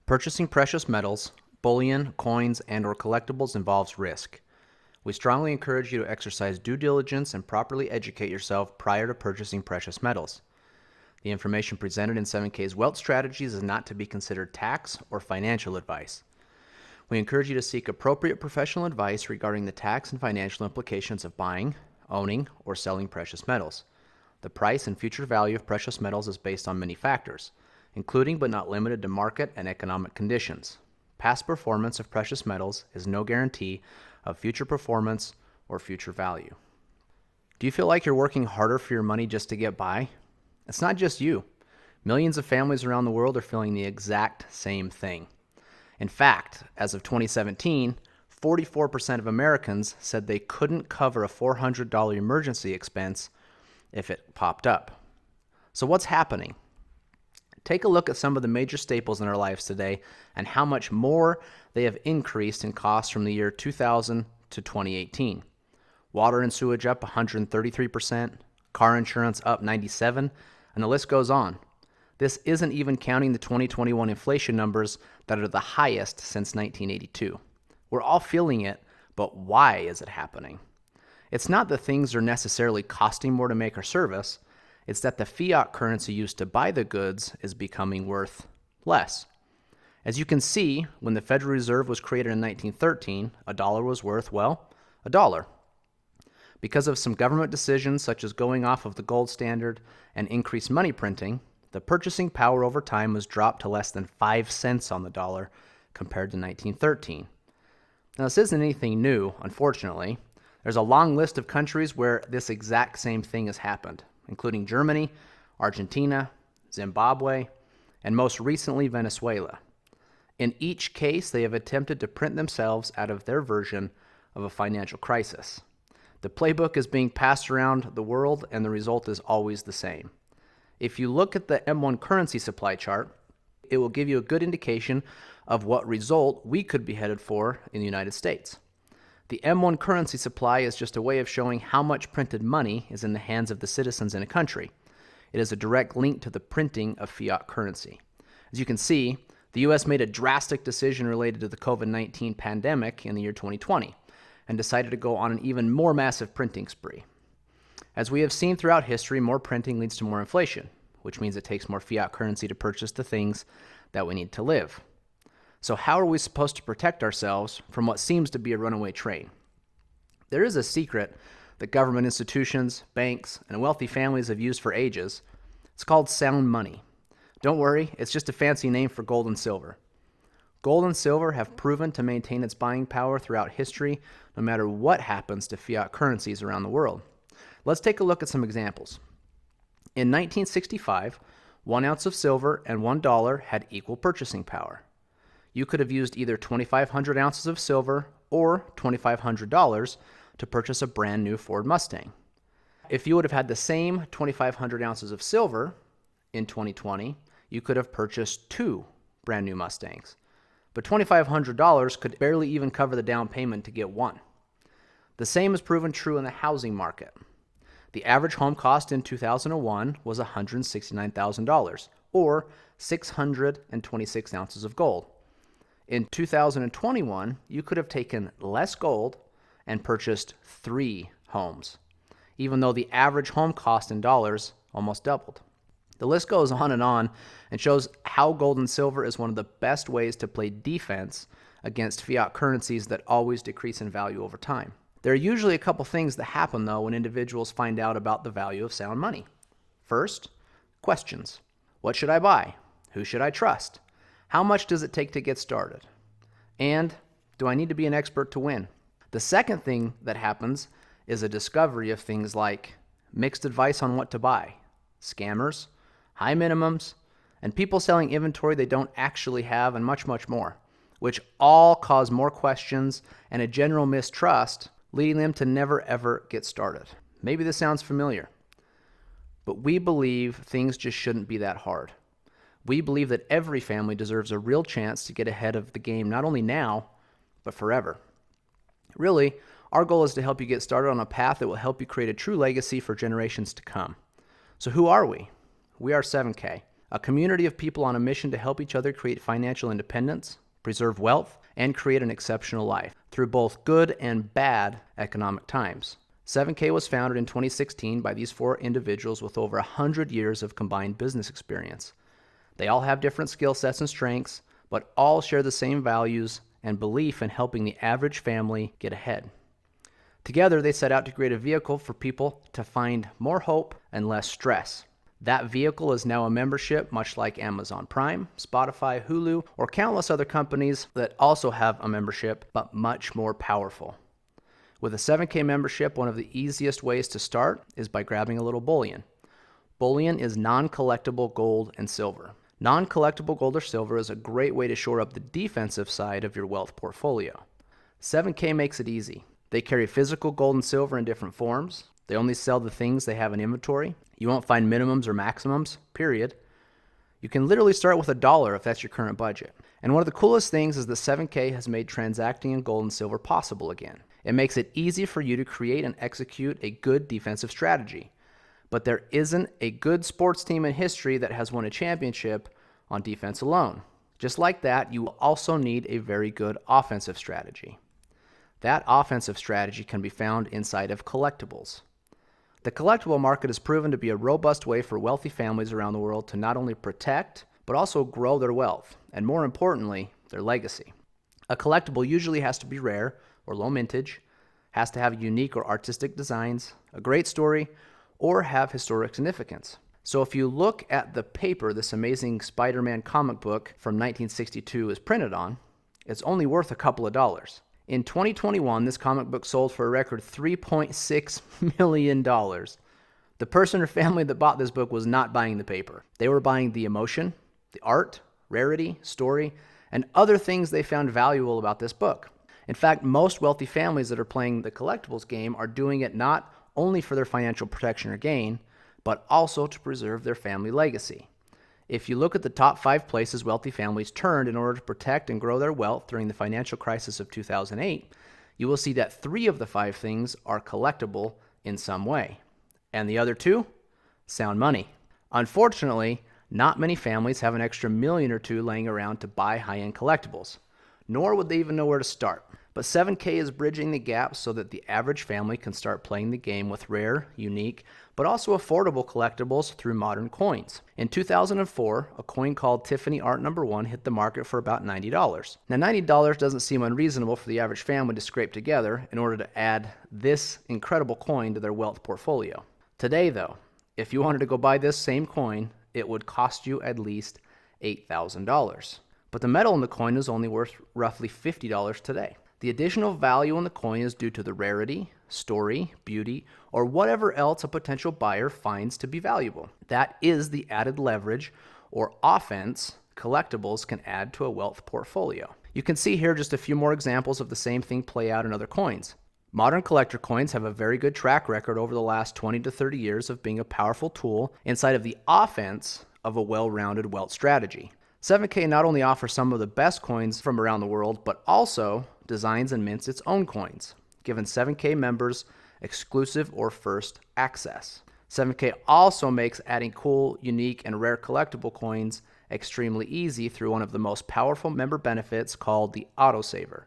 Purchasing precious metals, bullion, coins, and/or collectibles involves risk. We strongly encourage you to exercise due diligence and properly educate yourself prior to purchasing precious metals. The information presented in 7K's Wealth Strategies is not to be considered tax or financial advice. We encourage you to seek appropriate professional advice regarding the tax and financial implications of buying, owning, or selling precious metals. The price and future value of precious metals is based on many factors, including but not limited to market and economic conditions. Past performance of precious metals is no guarantee of future performance or future value. Do you feel like you're working harder for your money just to get by? It's not just you. Millions of families around the world are feeling the exact same thing. In fact, as of 2017, 44% of Americans said they couldn't cover a $400 emergency expense if it popped up. So what's happening? Take a look at some of the major staples in our lives today and how much more they have increased in cost from the year 2000 to 2018. Water and sewage up 133%, car insurance up 97%, and the list goes on. This isn't even counting the 2021 inflation numbers that are the highest since 1982. We're all feeling it, but why is it happening? It's not that things are necessarily costing more to make or service. It's that the fiat currency used to buy the goods is becoming worth less. As you can see, when the Federal Reserve was created in 1913, a dollar was worth, well, a dollar. Because of some government decisions such as going off of the gold standard and increased money printing, the purchasing power over time was dropped to less than 5 cents on the dollar compared to 1913. Now, this isn't anything new, unfortunately. There's a long list of countries where this exact same thing has happened, including Germany, Argentina, Zimbabwe, and most recently Venezuela. In each case, they have attempted to print themselves out of their version of a financial crisis. The playbook is being passed around the world, and the result is always the same. If you look at the M1 currency supply chart, it will give you a good indication of what result we could be headed for in the United States. The M1 currency supply is just a way of showing how much printed money is in the hands of the citizens in a country. It is a direct link to the printing of fiat currency. As you can see, the U.S. made a drastic decision related to the COVID-19 pandemic in the year 2020 and decided to go on an even more massive printing spree. As we have seen throughout history, more printing leads to more inflation, which means it takes more fiat currency to purchase the things that we need to live. So how are we supposed to protect ourselves from what seems to be a runaway train? There is a secret that government institutions, banks, and wealthy families have used for ages. It's called sound money. Don't worry, it's just a fancy name for gold and silver. Gold and silver have proven to maintain its buying power throughout history, no matter what happens to fiat currencies around the world. Let's take a look at some examples. In 1965, 1 ounce of silver and $1 had equal purchasing power. You could have used either 2,500 ounces of silver or $2,500 to purchase a brand new Ford Mustang. If you would have had the same 2,500 ounces of silver in 2020, you could have purchased 2 brand new Mustangs. But $2,500 could barely even cover the down payment to get one. The same is proven true in the housing market. The average home cost in 2001 was $169,000, or 626 ounces of gold. In 2021, you could have taken less gold and purchased 3 homes, even though the average home cost in dollars almost doubled. The list goes on and shows how gold and silver is one of the best ways to play defense against fiat currencies that always decrease in value over time. There are usually a couple things that happen, though, when individuals find out about the value of sound money. First, questions. What should I buy? Who should I trust? How much does it take to get started? And do I need to be an expert to win? The second thing that happens is a discovery of things like mixed advice on what to buy, scammers, high minimums, and people selling inventory they don't actually have, and much, much more, which all cause more questions and a general mistrust, leading them to never ever get started. Maybe this sounds familiar, but we believe things just shouldn't be that hard. We believe that every family deserves a real chance to get ahead of the game, not only now, but forever. Really, our goal is to help you get started on a path that will help you create a true legacy for generations to come. So who are we? We are 7K, a community of people on a mission to help each other create financial independence, preserve wealth, and create an exceptional life through both good and bad economic times. 7K was founded in 2016 by these 4 individuals with over 100 years of combined business experience. They all have different skill sets and strengths, but all share the same values and belief in helping the average family get ahead. Together, they set out to create a vehicle for people to find more hope and less stress. That vehicle is now a membership, much like Amazon Prime, Spotify, Hulu, or countless other companies that also have a membership, but much more powerful. With a 7K membership, one of the easiest ways to start is by grabbing a little bullion. Bullion is non-collectible gold and silver. Non-collectible gold or silver is a great way to shore up the defensive side of your wealth portfolio. 7K makes it easy. They carry physical gold and silver in different forms. They only sell the things they have in inventory. You won't find minimums or maximums, period. You can literally start with $1 if that's your current budget. And one of the coolest things is that 7K has made transacting in gold and silver possible again. It makes it easy for you to create and execute a good defensive strategy. But there isn't a good sports team in history that has won a championship on defense alone. Just like that, you will also need a very good offensive strategy. That offensive strategy can be found inside of collectibles. The collectible market has proven to be a robust way for wealthy families around the world to not only protect, but also grow their wealth, and more importantly, their legacy. A collectible usually has to be rare or low mintage, has to have unique or artistic designs, a great story, or have historic significance. So if you look at the paper this amazing Spider-Man comic book from 1962 is printed on, it's only worth a couple of dollars. In 2021, this comic book sold for a record $3.6 million. The person or family that bought this book was not buying the paper. They were buying the emotion, the art, rarity, story, and other things they found valuable about this book. In fact, most wealthy families that are playing the collectibles game are doing it not only for their financial protection or gain, but also to preserve their family legacy. If you look at the top 5 places wealthy families turned in order to protect and grow their wealth during the financial crisis of 2008, you will see that 3 of the 5 things are collectible in some way. And the other 2? Sound money. Unfortunately, not many families have an extra $1 million or $2 million laying around to buy high-end collectibles, nor would they even know where to start. But 7K is bridging the gap so that the average family can start playing the game with rare, unique, but also affordable collectibles through modern coins. In 2004, a coin called Tiffany Art No. 1 hit the market for about $90. Now, $90 doesn't seem unreasonable for the average family to scrape together in order to add this incredible coin to their wealth portfolio. Today, though, if you wanted to go buy this same coin, it would cost you at least $8,000. But the metal in the coin is only worth roughly $50 today. The additional value in the coin is due to the rarity, story, beauty, or whatever else a potential buyer finds to be valuable. That is the added leverage or offense collectibles can add to a wealth portfolio. You can see here just a few more examples of the same thing play out in other coins. Modern collector coins have a very good track record over the last 20 to 30 years of being a powerful tool inside of the offense of a well-rounded wealth strategy. 7K not only offers some of the best coins from around the world, but also designs and mints its own coins, giving 7K members exclusive or first access. 7K also makes adding cool, unique, and rare collectible coins extremely easy through one of the most powerful member benefits called the Autosaver.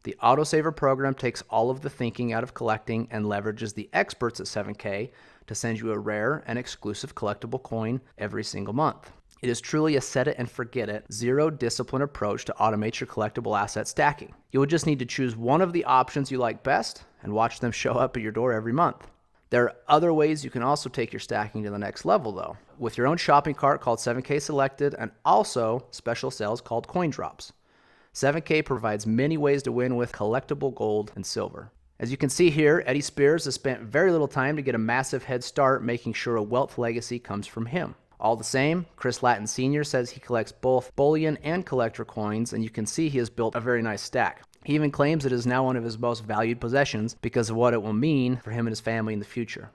The Autosaver program takes all of the thinking out of collecting and leverages the experts at 7K to send you a rare and exclusive collectible coin every single month. It is truly a set it and forget it, zero discipline approach to automate your collectible asset stacking. You will just need to choose one of the options you like best and watch them show up at your door every month. There are other ways you can also take your stacking to the next level though, with your own shopping cart called 7K Selected and also special sales called Coin Drops. 7K provides many ways to win with collectible gold and silver. As you can see here, Eddie Spears has spent very little time to get a massive head start making sure a wealth legacy comes from him. All the same, Chris Latin Sr. says he collects both bullion and collector coins, and you can see he has built a very nice stack. He even claims it is now one of his most valued possessions because of what it will mean for him and his family in the future.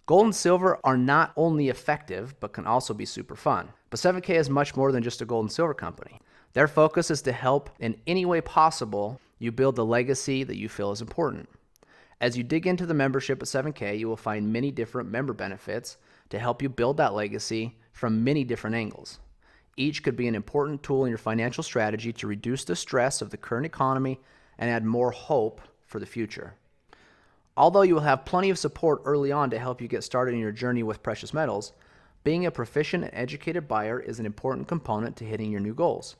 Gold and silver are not only effective, but can also be super fun. But 7K is much more than just a gold and silver company. Their focus is to help in any way possible you build the legacy that you feel is important. As you dig into the membership at 7K, you will find many different member benefits to help you build that legacy from many different angles. Each could be an important tool in your financial strategy to reduce the stress of the current economy and add more hope for the future. Although you will have plenty of support early on to help you get started in your journey with precious metals, being a proficient and educated buyer is an important component to hitting your new goals.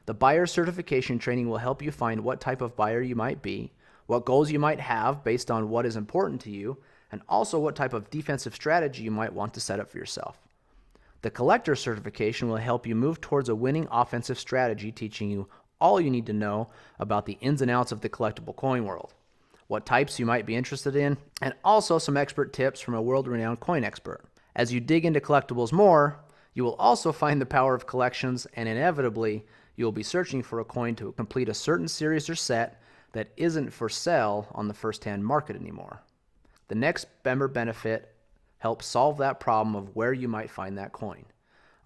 The buyer certification training will help you find what type of buyer you might be, what goals you might have based on what is important to you, and also what type of defensive strategy you might want to set up for yourself. The collector certification will help you move towards a winning offensive strategy, teaching you all you need to know about the ins and outs of the collectible coin world, what types you might be interested in, and also some expert tips from a world-renowned coin expert. As you dig into collectibles more, you will also find the power of collections, and inevitably, you will be searching for a coin to complete a certain series or set that isn't for sale on the first-hand market anymore. The next member benefit helps solve that problem of where you might find that coin,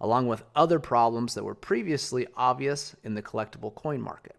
along with other problems that were previously obvious in the collectible coin market.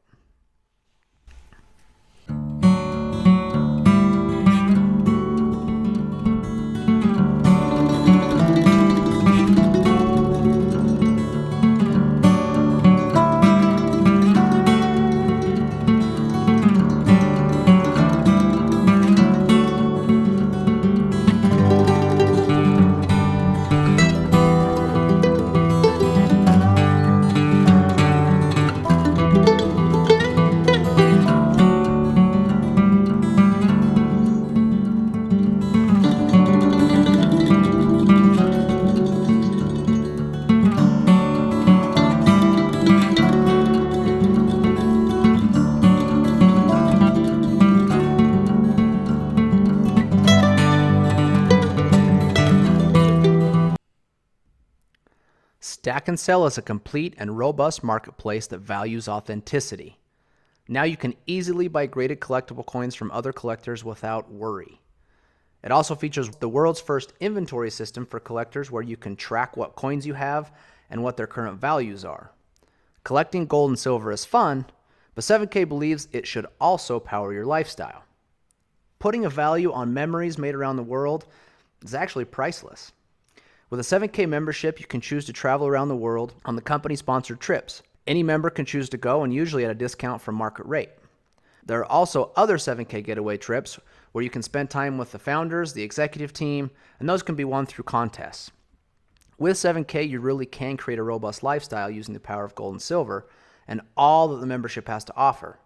Stack and Sell is a complete and robust marketplace that values authenticity. Now you can easily buy graded collectible coins from other collectors without worry. It also features the world's first inventory system for collectors where you can track what coins you have and what their current values are. Collecting gold and silver is fun, but 7K believes it should also power your lifestyle. Putting a value on memories made around the world is actually priceless. With a 7K membership, you can choose to travel around the world on the company-sponsored trips. Any member can choose to go, and usually at a discount from market rate. There are also other 7K getaway trips where you can spend time with the founders, the executive team, and those can be won through contests. With 7K, you really can create a robust lifestyle using the power of gold and silver and all that the membership has to offer.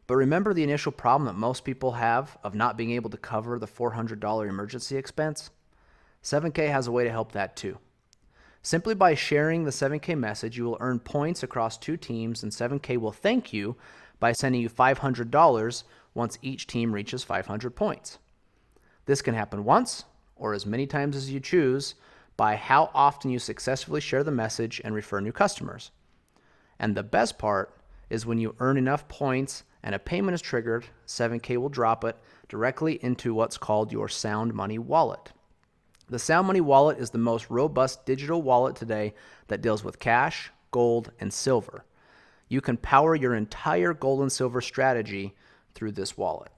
But remember the initial problem that most people have of not being able to cover the $400 emergency expense? 7K has a way to help that too. Simply by sharing the 7K message, you will earn points across 2 teams, and 7K will thank you by sending you $500 once each team reaches 500 points. This can happen once or as many times as you choose by how often you successfully share the message and refer new customers. And the best part is when you earn enough points and a payment is triggered, 7K will drop it directly into what's called your Sound Money wallet. The Sound Money wallet is the most robust digital wallet today that deals with cash, gold, and silver. You can power your entire gold and silver strategy through this wallet.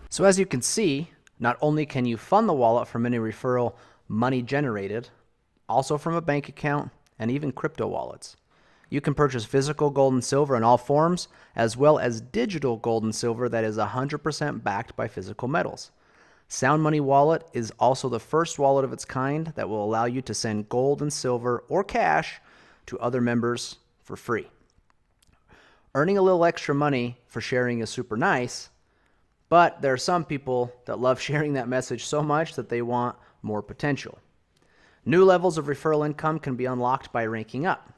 So as you can see, not only can you fund the wallet from any referral money generated, also from a bank account and even crypto wallets. You can purchase physical gold and silver in all forms, as well as digital gold and silver that is 100% backed by physical metals. Sound Money Wallet is also the first wallet of its kind that will allow you to send gold and silver or cash to other members for free. Earning a little extra money for sharing is super nice, but there are some people that love sharing that message so much that they want more potential. New levels of referral income can be unlocked by ranking up,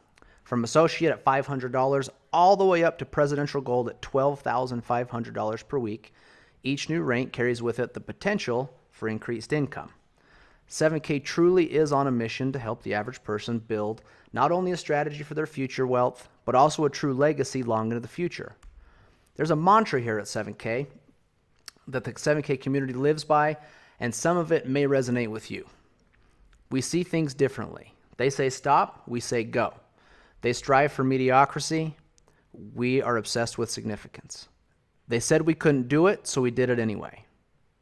from associate at $500 all the way up to presidential gold at $12,500 per week. Each new rank carries with it the potential for increased income. 7K truly is on a mission to help the average person build not only a strategy for their future wealth, but also a true legacy long into the future. There's a mantra here at 7K that the 7K community lives by, and some of it may resonate with you. We see things differently. They say stop, we say go. They strive for mediocrity, we are obsessed with significance. They said we couldn't do it, so we did it anyway.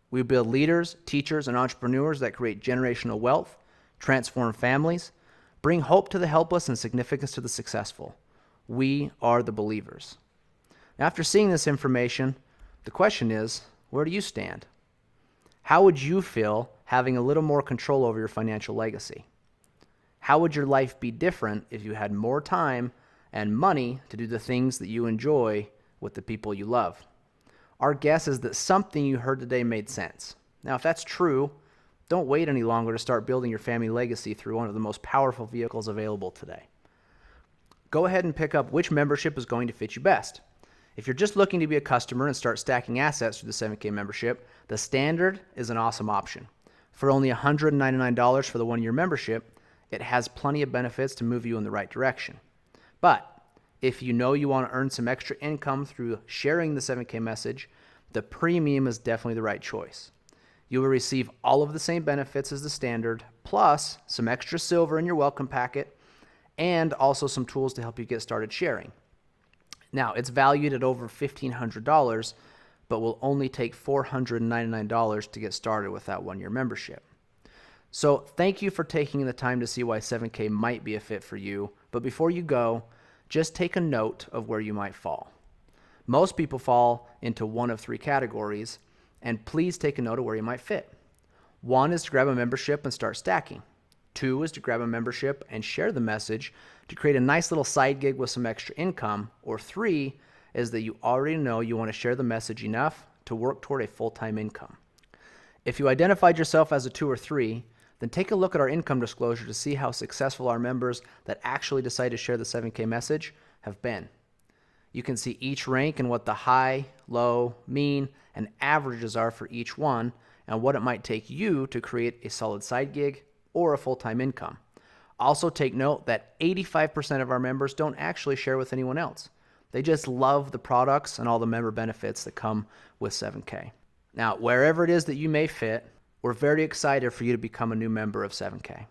We build leaders, teachers, and entrepreneurs that create generational wealth, transform families, bring hope to the helpless and significance to the successful. We are the believers. Now, after seeing this information, the question is, where do you stand? How would you feel having a little more control over your financial legacy? How would your life be different if you had more time and money to do the things that you enjoy with the people you love? Our guess is that something you heard today made sense. Now, if that's true, don't wait any longer to start building your family legacy through one of the most powerful vehicles available today. Go ahead and pick up which membership is going to fit you best. If you're just looking to be a customer and start stacking assets through the 7K membership, the standard is an awesome option. For only $199 for the 1-year membership, it has plenty of benefits to move you in the right direction. But if you know you want to earn some extra income through sharing the 7K message, the premium is definitely the right choice. You will receive all of the same benefits as the standard, plus some extra silver in your welcome packet, and also some tools to help you get started sharing. Now, it's valued at over $1,500, but will only take $499 to get started with that 1-year membership. So thank you for taking the time to see why 7K might be a fit for you. But before you go, just take a note of where you might fall. Most people fall into one of 3 categories, and please take a note of where you might fit. 1 is to grab a membership and start stacking. 2 is to grab a membership and share the message to create a nice little side gig with some extra income. Or 3 is that you already know you want to share the message enough to work toward a full-time income. If you identified yourself as a 2 or 3, then take a look at our income disclosure to see how successful our members that actually decide to share the 7K message have been. You can see each rank and what the high, low, mean, and averages are for each one, and what it might take you to create a solid side gig or a full-time income. Also take note that 85% of our members don't actually share with anyone else. They just love the products and all the member benefits that come with 7K. Now, wherever it is that you may fit, we're very excited for you to become a new member of 7K.